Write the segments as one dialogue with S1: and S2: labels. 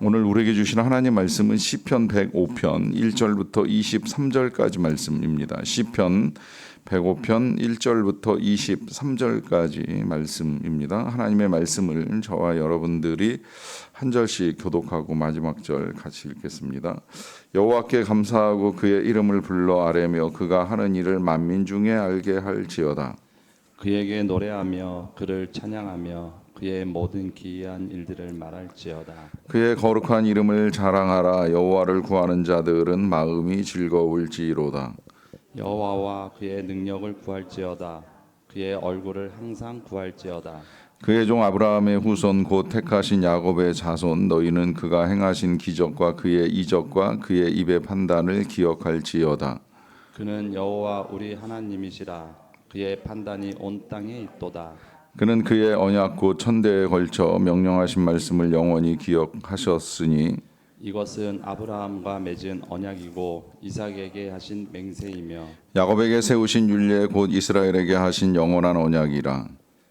S1: 오늘 우리에게 주시는 하나님 말씀은 시편 105편 1절부터 23절까지 말씀입니다. 시편 105편 1절부터 23절까지 말씀입니다. 하나님의 말씀을 저와 여러분들이 한 절씩 교독하고 마지막 절 같이 읽겠습니다. 여호와께 감사하고 그의 이름을 불러 아뢰며 그가 하는 일을 만민 중에 알게 할지어다.
S2: 그에게 노래하며 그를 찬양하며 그의 모든 기이한 일들을 말할지어다.
S1: 그의 거룩한 이름을 자랑하라. 여호와를 구하는 자들은 마음이 즐거울지로다.
S2: 여호와와 그의 능력을 구할지어다. 그의 얼굴을 항상 구할지어다.
S1: 그의 종 아브라함의 후손 곧 택하신 야곱의 자손 너희는 그가 행하신 기적과 그의 이적과 그의 입의 판단을 기억할지어다.
S2: 그는 여호와 우리 하나님이시라. 그의 판단이 온 땅에 있도다.
S1: 그는 그의 언약 곧 천대에 걸쳐 명령하신 말씀을 영원히 기억하셨으니
S2: 이것은 아브라함과 맺은 언약이고 이삭에게 하신 맹세이며
S1: 야곱에게 세우신 율례 곧 이스라엘에게 하신 영원한 언약이라.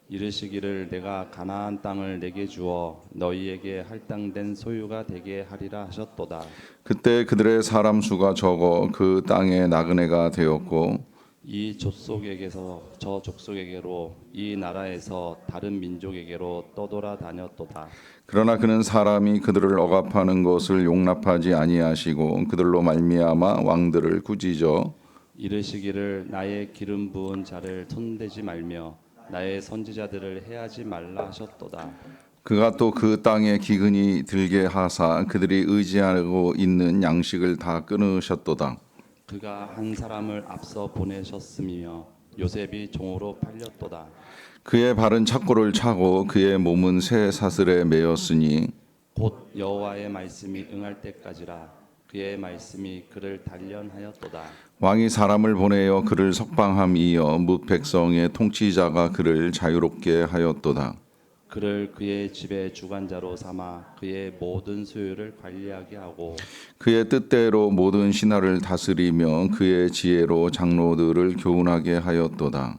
S2: 이르시기를 내가 가나안 땅을 내게 주어 너희에게 할당된 소유가 되게 하리라 하셨도다.
S1: 그때 그들의 사람 수가 적어 그 땅에 나그네가 되었고
S2: 이 족속에게서 저 족속에게로 이 나라에서 다른 민족에게로 떠돌아 다녔도다.
S1: 그러나 그는 사람이 그들을 억압하는 것을 용납하지 아니하시고 그들로 말미암아 왕들을 꾸짖어
S2: 이르시기를 나의 기름 부은 자를 손대지 말며 나의 선지자들을 해하지 말라 하셨도다.
S1: 그가 또 그 땅에 기근이 들게 하사 그들이 의지하고 있는 양식을 다 끊으셨도다.
S2: 그가 한 사람을 앞서 보내셨으며 요셉이 종으로 팔렸도다.
S1: 그의 발은 착고를 차고 그의 몸은 새 사슬에 매였으니
S2: 곧 여호와의 말씀이 응할 때까지라. 그의 말씀이 그를 단련하였도다.
S1: 왕이 사람을 보내어 그를 석방함이여 뭇 백성의 통치자가 그를 자유롭게 하였도다.
S2: 그를 그의 집의 주관자로 삼아 그의 모든 소유를 관리하게 하고
S1: 그의 뜻대로 모든 신하를 다스리며 그의 지혜로 장로들을 교훈하게 하였도다.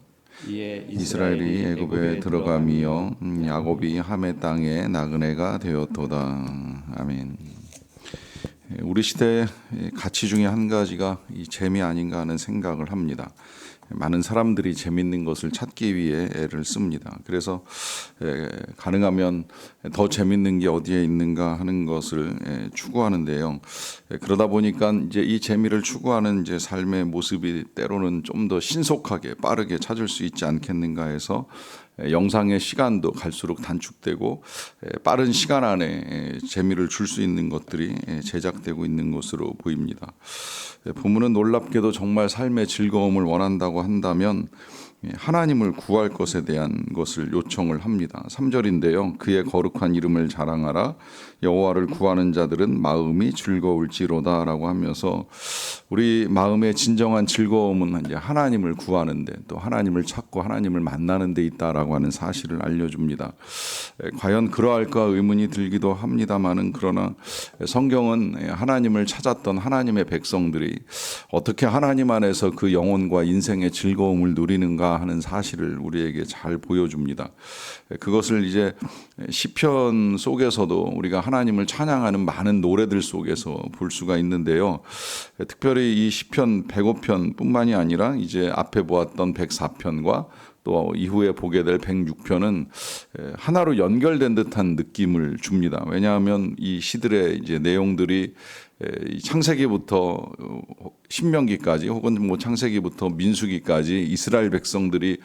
S2: 이에
S1: 이스라엘이 애굽에 들어가며 야곱이 함의 땅에 나그네가 되었도다. 아멘. 우리 시대의 가치 중에 한 가지가 이 재미 아닌가 하는 생각을 합니다. 많은 사람들이 재밌는 것을 찾기 위해 애를 씁니다. 그래서 가능하면 더 재밌는 게 어디에 있는가 하는 것을 추구하는데요. 그러다 보니까 이제 이 재미를 추구하는 이제 삶의 모습이 때로는 좀 더 신속하게 빠르게 찾을 수 있지 않겠는가 해서 영상의 시간도 갈수록 단축되고 빠른 시간 안에 재미를 줄 수 있는 것들이 제작되고 있는 것으로 보입니다. 부모는 놀랍게도 정말 삶의 즐거움을 원한다고 한다면 하나님을 구할 것에 대한 것을 요청을 합니다. 3절인데요. 그의 거룩한 이름을 자랑하라. 여호와를 구하는 자들은 마음이 즐거울지로다 라고 하면서 우리 마음의 진정한 즐거움은 이제 하나님을 구하는데 또 하나님을 찾고 하나님을 만나는 데 있다라고 하는 사실을 알려줍니다. 과연 그러할까 의문이 들기도 합니다만은 그러나 성경은 하나님을 찾았던 하나님의 백성들이 어떻게 하나님 안에서 그 영혼과 인생의 즐거움을 누리는가 하는 사실을 우리에게 잘 보여줍니다. 그것을 이제 시편 속에서도 우리가 하나님을 찬양하는 많은 노래들 속에서 볼 수가 있는데요. 특별히 이 시편 105편뿐만이 아니라 이제 앞에 보았던 104편과 또 이후에 보게 될 106편은 하나로 연결된 듯한 느낌을 줍니다. 왜냐하면 이 시들의 이제 내용들이 창세기부터 신명기까지 혹은 뭐 창세기부터 민수기까지 이스라엘 백성들이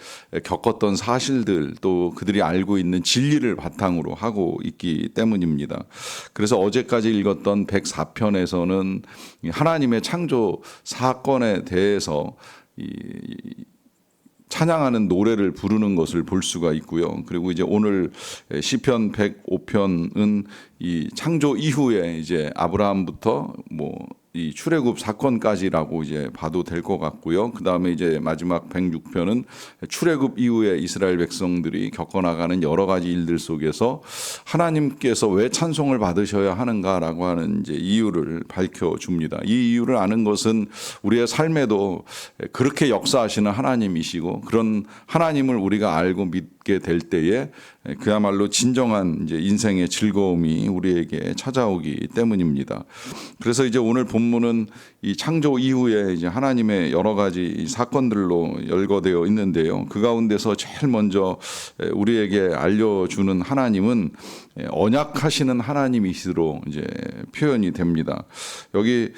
S1: 겪었던 사실들 또 그들이 알고 있는 진리를 바탕으로 하고 있기 때문입니다. 그래서 어제까지 읽었던 104편에서는 하나님의 창조 사건에 대해서 찬양하는 노래를 부르는 것을 볼 수가 있고요. 그리고 이제 오늘 시편 105편은 이 창조 이후에 이제 아브라함부터 이 출애굽 사건까지라고 이제 봐도 될 것 같고요. 그 다음에 이제 마지막 106편은 출애굽 이후에 이스라엘 백성들이 겪어나가는 여러 가지 일들 속에서 하나님께서 왜 찬송을 받으셔야 하는가라고 하는 이제 이유를 밝혀줍니다. 이 이유를 아는 것은 우리의 삶에도 그렇게 역사하시는 하나님이시고 그런 하나님을 우리가 알고 믿게 될 때에 그야말로 진정한 이제 인생의 즐거움이 우리에게 찾아오기 때문입니다. 그래서 이제 오늘 본문은 이 창조 이후에 이제 하나님의 여러 가지 사건들로 열거되어 있는데요. 그 가운데서 제일 먼저 우리에게 알려주는 하나님은 언약하시는 하나님이시로 이제 표현이 됩니다. 여기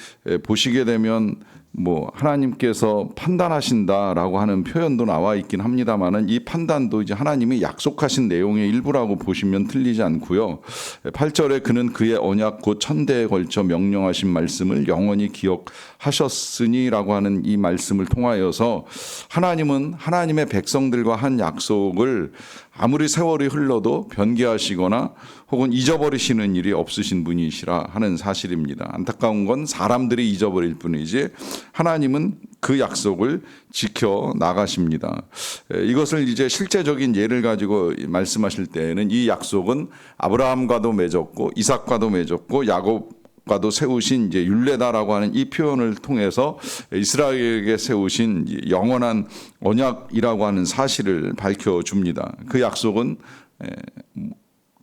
S1: 보시게 되면 뭐 하나님께서 판단하신다라고 하는 표현도 나와 있긴 합니다만은 이 판단도 이제 하나님이 약속하신 내용의 일부라고 보시면 틀리지 않고요. 8절에 그는 그의 언약 곧 천대에 걸쳐 명령하신 말씀을 영원히 기억하셨으니라고 하는 이 말씀을 통하여서 하나님은 하나님의 백성들과 한 약속을 아무리 세월이 흘러도 변개하시거나 혹은 잊어버리시는 일이 없으신 분이시라 하는 사실입니다. 안타까운 건 사람들이 잊어버릴 뿐이지 하나님은 그 약속을 지켜 나가십니다. 이것을 이제 실제적인 예를 가지고 말씀하실 때에는 이 약속은 아브라함과도 맺었고 이삭과도 맺었고 야곱과도 세우신 이제 율례다라고 하는 이 표현을 통해서 이스라엘에게 세우신 영원한 언약이라고 하는 사실을 밝혀줍니다. 그 약속은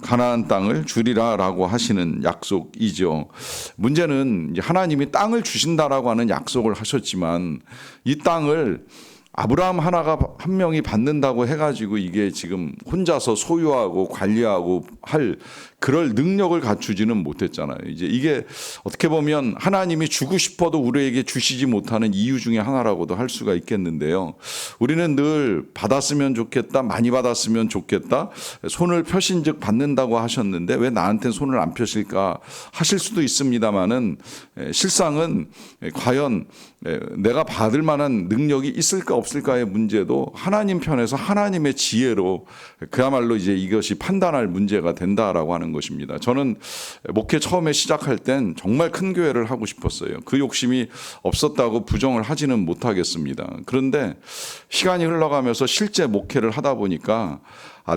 S1: 가나안 땅을 주리라라고 하시는 약속이죠. 문제는 이제 하나님이 땅을 주신다라고 하는 약속을 하셨지만 이 땅을 아브라함 한 명이 받는다고 해가지고 이게 지금 혼자서 소유하고 관리하고 할 그럴 능력을 갖추지는 못했잖아요. 이제 이게 어떻게 보면 하나님이 주고 싶어도 우리에게 주시지 못하는 이유 중에 하나라고도 할 수가 있겠는데요. 우리는 늘 받았으면 좋겠다, 많이 받았으면 좋겠다, 손을 펴신즉 받는다고 하셨는데 왜 나한테 손을 안 펴실까 하실 수도 있습니다만은 실상은 과연 내가 받을 만한 능력이 있을까 없을까의 문제도 하나님 편에서 하나님의 지혜로 그야말로 이제 이것이 판단할 문제가 된다라고 하는 것입니다. 저는 목회 처음에 시작할 땐 정말 큰 교회를 하고 싶었어요. 그 욕심이 없었다고 부정을 하지는 못하겠습니다. 그런데 시간이 흘러가면서 실제 목회를 하다 보니까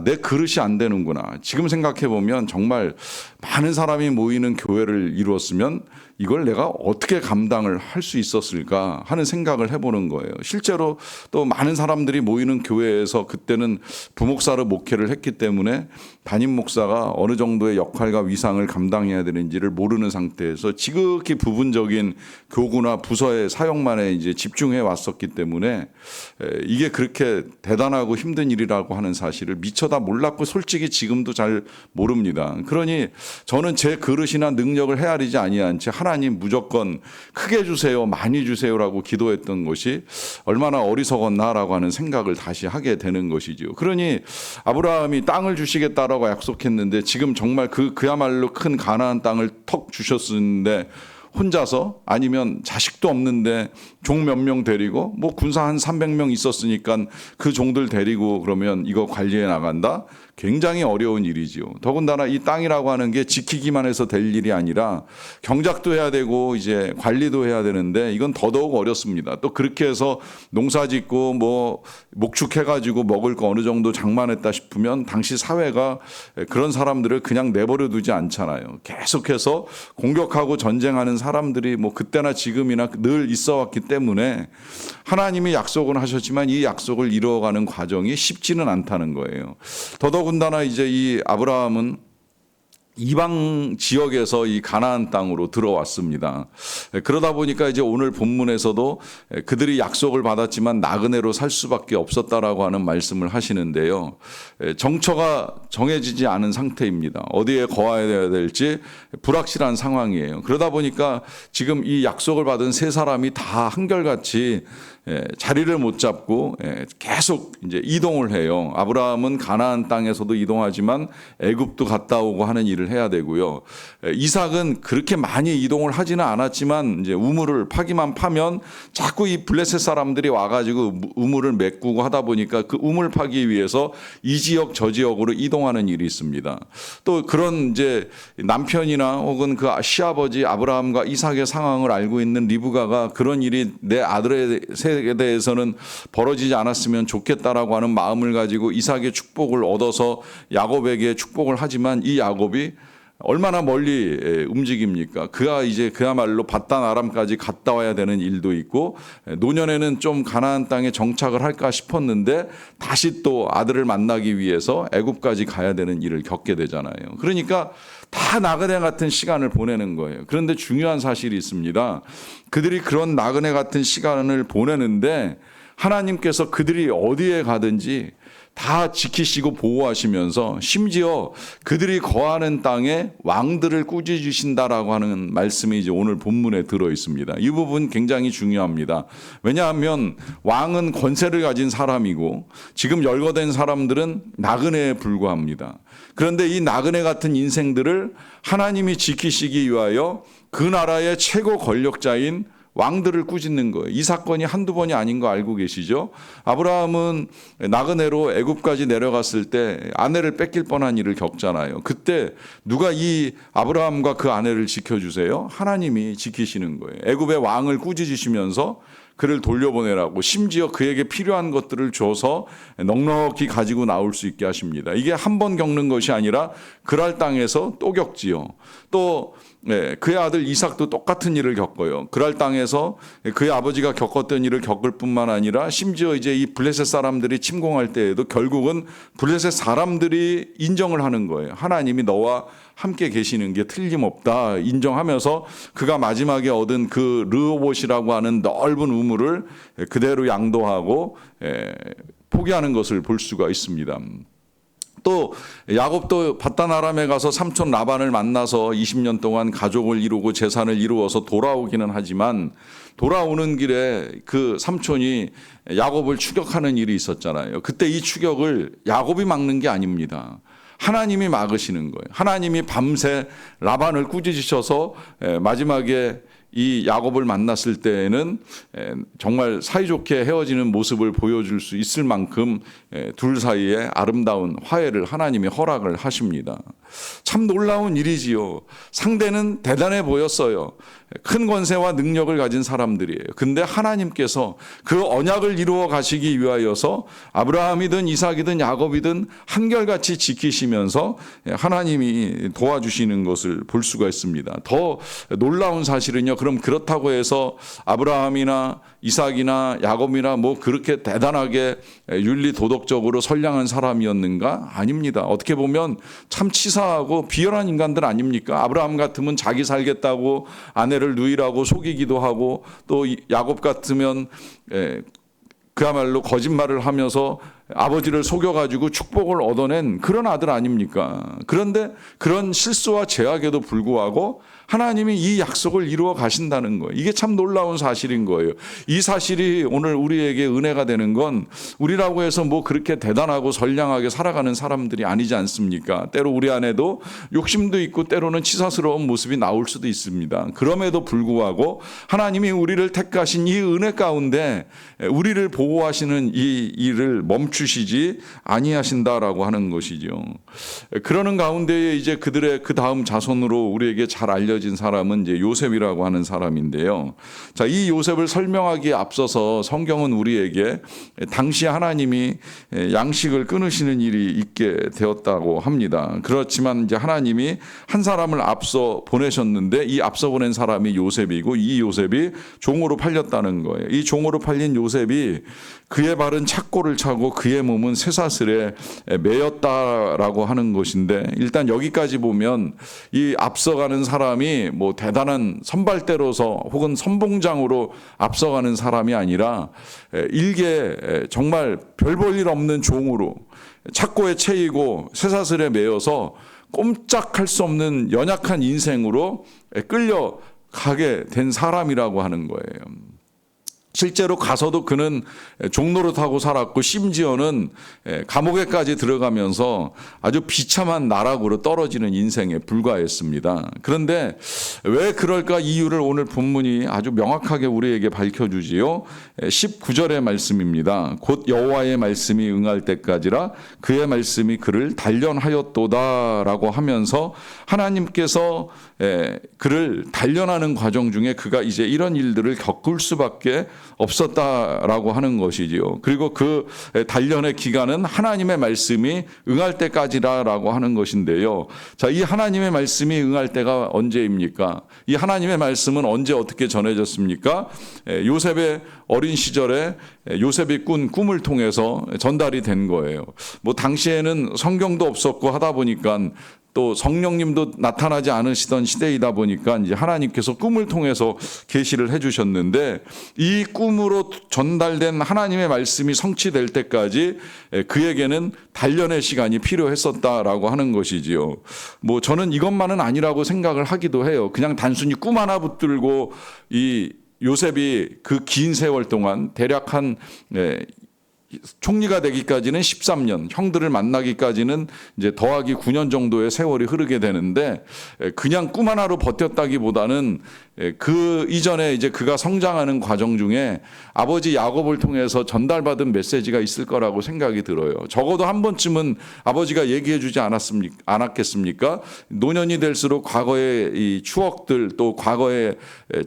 S1: 내 그릇이 안 되는구나. 지금 생각해 보면 정말 많은 사람이 모이는 교회를 이루었으면 이걸 내가 어떻게 감당을 할 수 있었을까 하는 생각을 해보는 거예요. 실제로 또 많은 사람들이 모이는 교회에서 그때는 부목사로 목회를 했기 때문에 담임 목사가 어느 정도의 역할과 위상을 감당해야 되는지를 모르는 상태에서 지극히 부분적인 교구나 부서의 사역만에 이제 집중해 왔었기 때문에 이게 그렇게 대단하고 힘든 일이라고 하는 사실을 미처 다 몰랐고 솔직히 지금도 잘 모릅니다. 그러니 저는 제 그릇이나 능력을 헤아리지 아니한 채 하나님 무조건 크게 주세요, 많이 주세요라고 기도했던 것이 얼마나 어리석었나라고 하는 생각을 다시 하게 되는 것이죠. 그러니 아브라함이 땅을 주시겠다라고 약속했는데 지금 정말 그야말로 큰 가나안 땅을 턱 주셨는데 혼자서 아니면 자식도 없는데 종 몇 명 데리고 뭐 군사 한 300명 있었으니까 그 종들 데리고 그러면 이거 관리해 나간다? 굉장히 어려운 일이지요. 더군다나 이 땅이라고 하는 게 지키기만 해서 될 일이 아니라 경작도 해야 되고 이제 관리도 해야 되는데 이건 더더욱 어렵습니다. 또 그렇게 해서 농사 짓고 뭐 목축해가지고 먹을 거 어느 정도 장만했다 싶으면 당시 사회가 그런 사람들을 그냥 내버려 두지 않잖아요. 계속해서 공격하고 전쟁하는 사람들이 뭐 그때나 지금이나 늘 있어 왔기 때문에 하나님이 약속은 하셨지만 이 약속을 이루어가는 과정이 쉽지는 않다는 거예요. 더더군다나 이제 이 아브라함은 이방 지역에서 이 가나안 땅으로 들어왔습니다. 그러다 보니까 이제 오늘 본문에서도 그들이 약속을 받았지만 나그네로 살 수밖에 없었다라고 하는 말씀을 하시는데요. 정처가 정해지지 않은 상태입니다. 어디에 거하여야 될지 불확실한 상황이에요. 그러다 보니까 지금 이 약속을 받은 세 사람이 다 한결같이 자리를 못 잡고 계속 이제 이동을 해요. 아브라함은 가나안 땅에서도 이동하지만 애굽도 갔다 오고 하는 일을 해야 되고요. 이삭은 그렇게 많이 이동을 하지는 않았지만 이제 우물을 파기만 파면 자꾸 이 블레셋 사람들이 와가지고 우물을 메꾸고 하다 보니까 그 우물 파기 위해서 이 지역 저 지역으로 이동하는 일이 있습니다. 또 그런 이제 남편이나 혹은 그 시아버지 아브라함과 이삭의 상황을 알고 있는 리브가가 그런 일이 내 아들에 대해서는 벌어지지 않았으면 좋겠다라고 하는 마음을 가지고 이삭의 축복을 얻어서 야곱에게 축복을 하지만 이 야곱이 얼마나 멀리 움직입니까? 그가 이제 그야말로 바단 아람까지 갔다 와야 되는 일도 있고, 노년에는 좀 가나안 땅에 정착을 할까 싶었는데 다시 또 아들을 만나기 위해서 애굽까지 가야 되는 일을 겪게 되잖아요. 그러니까 다 나그네 같은 시간을 보내는 거예요. 그런데 중요한 사실이 있습니다. 그들이 그런 나그네 같은 시간을 보내는데 하나님께서 그들이 어디에 가든지 다 지키시고 보호하시면서 심지어 그들이 거하는 땅에 왕들을 꾸짖으신다라고 하는 말씀이 이제 오늘 본문에 들어 있습니다. 이 부분 굉장히 중요합니다. 왜냐하면 왕은 권세를 가진 사람이고 지금 열거된 사람들은 나그네에 불과합니다. 그런데 이 나그네 같은 인생들을 하나님이 지키시기 위하여 그 나라의 최고 권력자인 왕들을 꾸짖는 거예요. 이 사건이 한두 번이 아닌 거 알고 계시죠? 아브라함은 나그네로 애굽까지 내려갔을 때 아내를 뺏길 뻔한 일을 겪잖아요. 그때 누가 이 아브라함과 그 아내를 지켜주세요? 하나님이 지키시는 거예요. 애굽의 왕을 꾸짖으시면서 그를 돌려보내라고, 심지어 그에게 필요한 것들을 줘서 넉넉히 가지고 나올 수 있게 하십니다. 이게 한 번 겪는 것이 아니라 그랄 땅에서 또 겪지요. 또 그의 아들 이삭도 똑같은 일을 겪어요. 그랄 땅에서 그의 아버지가 겪었던 일을 겪을 뿐만 아니라 심지어 이제 이 블레셋 사람들이 침공할 때에도 결국은 블레셋 사람들이 인정을 하는 거예요. 하나님이 너와 함께 계시는 게 틀림없다 인정하면서 그가 마지막에 얻은 그 르호봇이라고 하는 넓은 우물을 그대로 양도하고 포기하는 것을 볼 수가 있습니다. 또 야곱도 바단 아람에 가서 삼촌 라반을 만나서 20년 동안 가족을 이루고 재산을 이루어서 돌아오기는 하지만 돌아오는 길에 그 삼촌이 야곱을 추격하는 일이 있었잖아요. 그때 이 추격을 야곱이 막는 게 아닙니다. 하나님이 막으시는 거예요. 하나님이 밤새 라반을 꾸짖으셔서 마지막에 이 야곱을 만났을 때에는 정말 사이좋게 헤어지는 모습을 보여줄 수 있을 만큼 둘 사이에 아름다운 화해를 하나님이 허락을 하십니다. 참 놀라운 일이지요. 상대는 대단해 보였어요. 큰 권세와 능력을 가진 사람들이에요. 근데 하나님께서 그 언약을 이루어 가시기 위하여서 아브라함이든 이삭이든 야곱이든 한결같이 지키시면서 하나님이 도와주시는 것을 볼 수가 있습니다. 더 놀라운 사실은요. 그럼 그렇다고 해서 아브라함이나 이삭이나 야곱이나 뭐 그렇게 대단하게 윤리 도덕적으로 선량한 사람이었는가? 아닙니다. 어떻게 보면 참 치사하고 비열한 인간들 아닙니까? 아브라함 같으면 자기 살겠다고 아내를 누이라고 속이기도 하고, 또 야곱 같으면 그야말로 거짓말을 하면서 아버지를 속여가지고 축복을 얻어낸 그런 아들 아닙니까? 그런데 그런 실수와 죄악에도 불구하고 하나님이 이 약속을 이루어 가신다는 거예요. 이게 참 놀라운 사실인 거예요. 이 사실이 오늘 우리에게 은혜가 되는 건 우리라고 해서 뭐 그렇게 대단하고 선량하게 살아가는 사람들이 아니지 않습니까? 때로 우리 안에도 욕심도 있고 때로는 치사스러운 모습이 나올 수도 있습니다. 그럼에도 불구하고 하나님이 우리를 택하신 이 은혜 가운데 우리를 보호하시는 이 일을 멈추시지 아니하신다라고 하는 것이죠. 그러는 가운데에 이제 그들의 그 다음 자손으로 우리에게 잘 알려진 사람은 이제 요셉이라고 하는 사람인데요. 자, 이 요셉을 설명하기에 앞서서 성경은 우리에게 당시 하나님이 양식을 끊으시는 일이 있게 되었다고 합니다. 그렇지만 이제 하나님이 한 사람을 앞서 보내셨는데 이 앞서 보낸 사람이 요셉이고 이 요셉이 종으로 팔렸다는 거예요. 이 종으로 팔린 요셉이 그의 발은 착고를 차고 그의 몸은 쇠사슬에 매였다라고 하는 것인데, 일단 여기까지 보면 이 앞서가는 사람이 뭐 대단한 선발대로서 혹은 선봉장으로 앞서가는 사람이 아니라 일개 정말 별 볼 일 없는 종으로 착고에 채이고 쇠사슬에 매여서 꼼짝할 수 없는 연약한 인생으로 끌려가게 된 사람이라고 하는 거예요. 실제로 가서도 그는 종노릇하고 살았고 심지어는 감옥에까지 들어가면서 아주 비참한 나락으로 떨어지는 인생에 불과했습니다. 그런데 왜 그럴까 이유를 오늘 본문이 아주 명확하게 우리에게 밝혀주지요. 19절의 말씀입니다. 곧 여호와의 말씀이 응할 때까지라 그의 말씀이 그를 단련하였도다라고 하면서 하나님께서 그를 단련하는 과정 중에 그가 이제 이런 일들을 겪을 수밖에 없었다라고 하는 것이지요. 그리고 그 단련의 기간은 하나님의 말씀이 응할 때까지라고 하는 것인데요. 자, 이 하나님의 말씀이 응할 때가 언제입니까? 이 하나님의 말씀은 언제 어떻게 전해졌습니까? 요셉의 어린 시절에 요셉이 꾼 꿈을 통해서 전달이 된 거예요. 뭐 당시에는 성경도 없었고 하다 보니까 또 성령님도 나타나지 않으시던 시대이다 보니까 이제 하나님께서 꿈을 통해서 계시를 해주셨는데 이 꿈으로 전달된 하나님의 말씀이 성취될 때까지 그에게는 단련의 시간이 필요했었다라고 하는 것이지요. 뭐 저는 이것만은 아니라고 생각을 하기도 해요. 그냥 단순히 꿈 하나 붙들고 이 요셉이 그 긴 세월 동안 대략 한 총리가 되기까지는 13년, 형들을 만나기까지는 이제 더하기 9년 정도의 세월이 흐르게 되는데 그냥 꿈 하나로 버텼다기보다는 그 이전에 이제 그가 성장하는 과정 중에 아버지 야곱을 통해서 전달받은 메시지가 있을 거라고 생각이 들어요. 적어도 한 번쯤은 아버지가 얘기해 주지 않았겠습니까? 노년이 될수록 과거의 이 추억들 또 과거에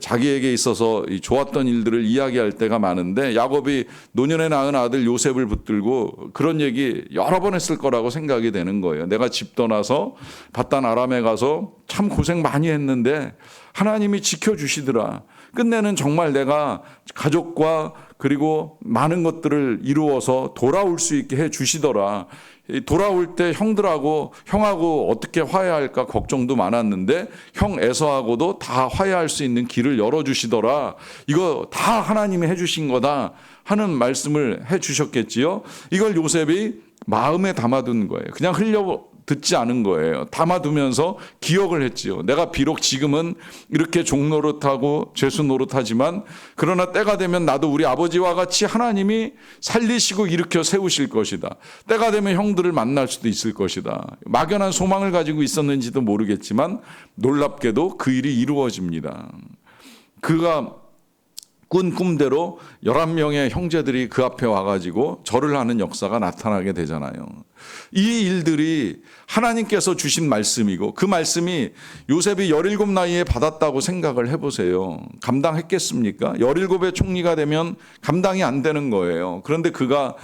S1: 자기에게 있어서 좋았던 일들을 이야기할 때가 많은데 야곱이 노년에 낳은 아들 요셉을 붙들고 그런 얘기 여러 번 했을 거라고 생각이 되는 거예요. 내가 집 떠나서 바단 아람에 가서 참 고생 많이 했는데 하나님이 지켜주시더라. 끝내는 정말 내가 가족과 그리고 많은 것들을 이루어서 돌아올 수 있게 해주시더라. 돌아올 때 형들하고 형하고 어떻게 화해할까 걱정도 많았는데 형 에서하고도 다 화해할 수 있는 길을 열어주시더라. 이거 다 하나님이 해주신 거다 하는 말씀을 해주셨겠지요. 이걸 요셉이 마음에 담아둔 거예요. 그냥 듣지 않은 거예요. 담아두면서 기억을 했지요. 내가 비록 지금은 이렇게 종노릇하고 죄수 노릇하지만 그러나 때가 되면 나도 우리 아버지와 같이 하나님이 살리시고 일으켜 세우실 것이다. 때가 되면 형들을 만날 수도 있을 것이다. 막연한 소망을 가지고 있었는지도 모르겠지만 놀랍게도 그 일이 이루어집니다. 그가 꾼 꿈대로 11명의 형제들이 그 앞에 와가지고 절을 하는 역사가 나타나게 되잖아요. 이 일들이 하나님께서 주신 말씀이고 그 말씀이 요셉이 17 나이에 받았다고 생각을 해보세요. 감당했겠습니까? 17의 총리가 되면 감당이 안 되는 거예요. 그런데 그가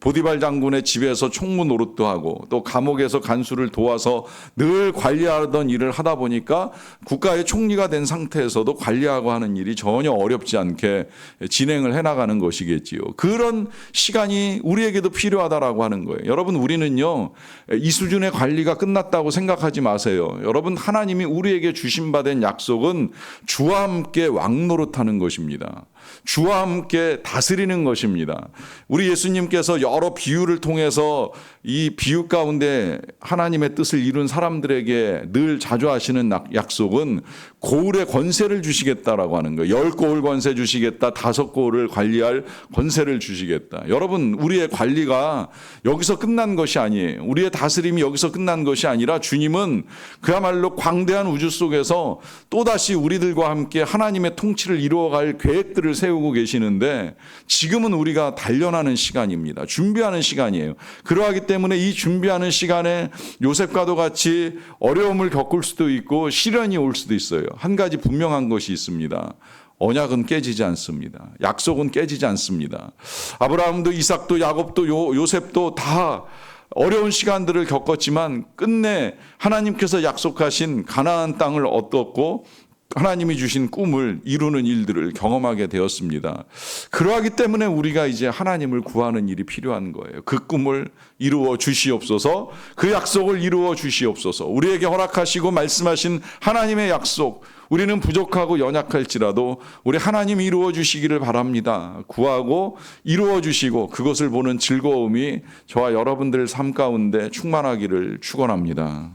S1: 보디발 장군의 집에서 총무 노릇도 하고 또 감옥에서 간수를 도와서 늘 관리하던 일을 하다 보니까 국가의 총리가 된 상태에서도 관리하고 하는 일이 전혀 어렵지 않게 진행을 해나가는 것이겠지요. 그런 시간이 우리에게도 필요하다라고 하는 거예요. 여러분 우리는요 이 수준의 관리가 끝났다고 생각하지 마세요. 여러분 하나님이 우리에게 주신 바 된 약속은 주와 함께 왕노릇하는 것입니다. 주와 함께 다스리는 것입니다. 우리 예수님께서 여러 비유를 통해서 이 비유 가운데 하나님의 뜻을 이룬 사람들에게 늘 자주 하시는 약속은 고을의 권세를 주시겠다라고 하는 거예요. 10고을 권세 주시겠다. 5고을을 관리할 권세를 주시겠다. 여러분 우리의 관리가 여기서 끝난 것이 아니에요. 우리의 다스림이 여기서 끝난 것이 아니라 주님은 그야말로 광대한 우주 속에서 또다시 우리들과 함께 하나님의 통치를 이루어갈 계획들을 세우고 계시는데 지금은 우리가 단련하는 시간입니다. 준비하는 시간이에요. 그러하기 때문에 이 준비하는 시간에 요셉과도 같이 어려움을 겪을 수도 있고 시련이 올 수도 있어요. 한 가지 분명한 것이 있습니다. 언약은 깨지지 않습니다. 약속은 깨지지 않습니다. 아브라함도 이삭도 야곱도 요셉도 다 어려운 시간들을 겪었지만 끝내 하나님께서 약속하신 가나안 땅을 얻었고 하나님이 주신 꿈을 이루는 일들을 경험하게 되었습니다. 그러하기 때문에 우리가 이제 하나님을 구하는 일이 필요한 거예요. 그 꿈을 이루어 주시옵소서, 그 약속을 이루어 주시옵소서. 우리에게 허락하시고 말씀하신 하나님의 약속, 우리는 부족하고 연약할지라도 우리 하나님이 이루어 주시기를 바랍니다. 구하고 이루어 주시고 그것을 보는 즐거움이 저와 여러분들 삶 가운데 충만하기를 축원합니다.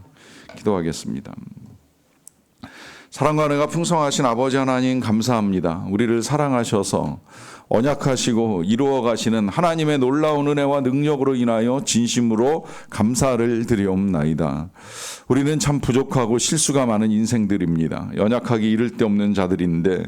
S1: 기도하겠습니다. 사랑과 은혜가 풍성하신 아버지 하나님 감사합니다. 우리를 사랑하셔서 언약하시고 이루어 가시는 하나님의 놀라운 은혜와 능력으로 인하여 진심으로 감사를 드리옵나이다. 우리는 참 부족하고 실수가 많은 인생들입니다. 연약하기 이를 데 없는 자들인데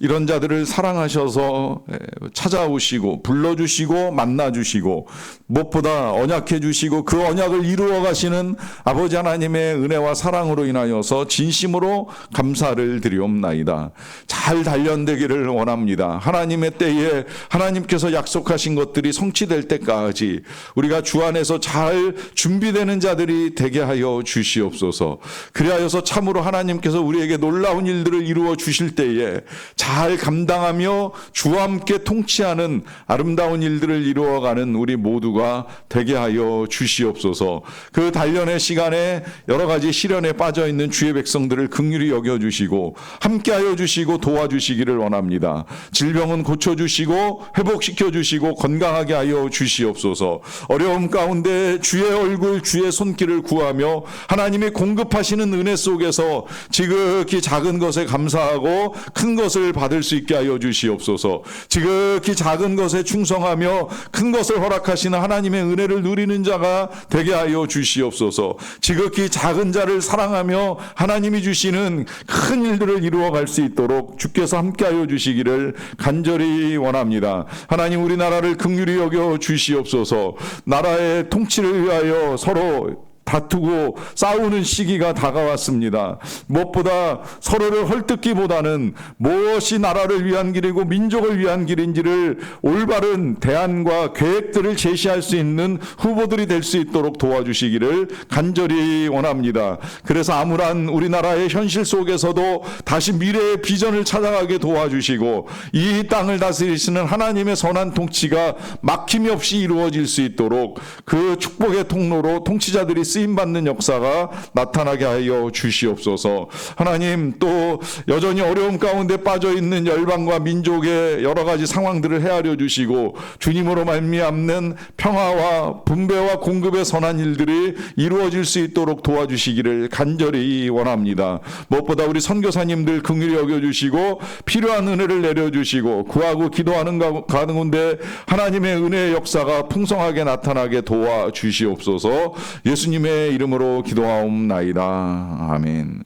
S1: 이런 자들을 사랑하셔서 찾아오시고 불러주시고 만나주시고 무엇보다 언약해 주시고 그 언약을 이루어 가시는 아버지 하나님의 은혜와 사랑으로 인하여서 진심으로 감사를 드리옵나이다. 잘 단련되기를 원합니다. 하나님의 때에 하나님께서 약속하신 것들이 성취될 때까지 우리가 주 안에서 잘 준비되는 자들이 되게 하여 주시옵소서. 그리하여서 참으로 하나님께서 우리에게 놀라운 일들을 이루어 주실 때에 잘 감당하며 주와 함께 통치하는 아름다운 일들을 이루어가는 우리 모두가 되게 하여 주시옵소서. 그 단련의 시간에 여러 가지 시련에 빠져 있는 주의 백성들을 긍휼히 여겨 주시고 함께하여 주시고 도와주시기를 원합니다. 질병은 고쳐주시고 회복시켜 주시고 건강하게 하여 주시옵소서. 어려움 가운데 주의 얼굴 주의 손길을 구하며 하나님이 공급하시는 은혜 속에서 지극히 작은 것에 감사하고 큰 것을 받을 수 있게 하여 주시옵소서. 지극히 작은 것에 충성하며 큰 것을 허락하시는 하나님의 은혜를 누리는 자가 되게 하여 주시옵소서. 지극히 작은 자를 사랑하며 하나님이 주시는 큰 일들을 이루어갈 수 있도록 주께서 함께하여 주시기를 간절히 원합니다. 하나님 우리나라를 긍휼히 여겨 주시옵소서. 나라의 통치를 위하여 서로 다투고 싸우는 시기가 다가왔습니다. 무엇보다 서로를 헐뜯기보다는 무엇이 나라를 위한 길이고 민족을 위한 길인지를 올바른 대안과 계획들을 제시할 수 있는 후보들이 될 수 있도록 도와주시기를 간절히 원합니다. 그래서 암울한 우리나라의 현실 속에서도 다시 미래의 비전을 찾아가게 도와주시고 이 땅을 다스리시는 하나님의 선한 통치가 막힘이 없이 이루어질 수 있도록 그 축복의 통로로 통치자들이 쓰임받는 역사가 나타나게 하여 주시옵소서. 하나님 또 여전히 어려움 가운데 빠져있는 열방과 민족의 여러 가지 상황들을 헤아려 주시고 주님으로 말미암는 평화와 분배와 공급의 선한 일들이 이루어질 수 있도록 도와주시기를 간절히 원합니다. 무엇보다 우리 선교사님들 긍휼히 여겨주시고 필요한 은혜를 내려주시고 구하고 기도하는 가운데 하나님의 은혜의 역사가 풍성하게 나타나게 도와주시옵소서. 예수님의 이름으로 기도하옵나이다. 아멘.